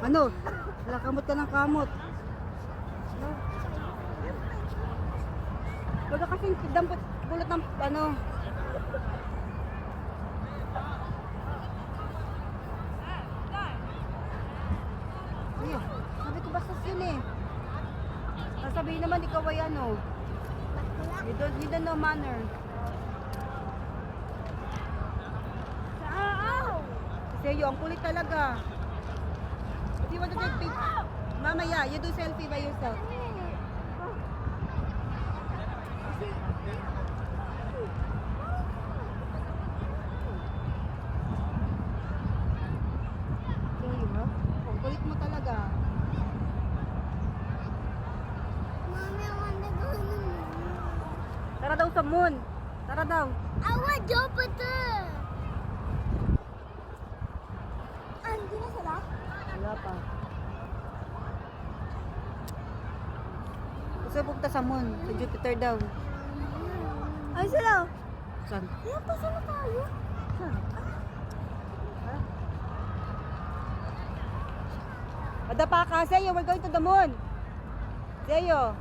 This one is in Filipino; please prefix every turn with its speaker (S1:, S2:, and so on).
S1: Ano? Wala, kamot ka ng kamot. Wala kasing dampot, bulot ng ano. Ayun, sabi ko bastos yun eh. Sasabihin naman ikaw ay ano. You don't know manner. Kasi yun, ang kulit talaga. If you want to take picture, mamaya, you do selfie by yourself. So yun, ha? Ang kulit mo talaga.
S2: Mommy, I want to go to the moon.
S1: Tara daw sa moon. Tara daw.
S2: I want Jupiter. Hindi na sila?
S1: Wala pa. Gusto pupunta sa moon, sa Jupiter daw.
S2: Ay, sila.
S1: Saan?
S2: Kaya pa sila tayo.
S1: Saan? Ada pa ka, Seyo, we're going to the moon. Seyo.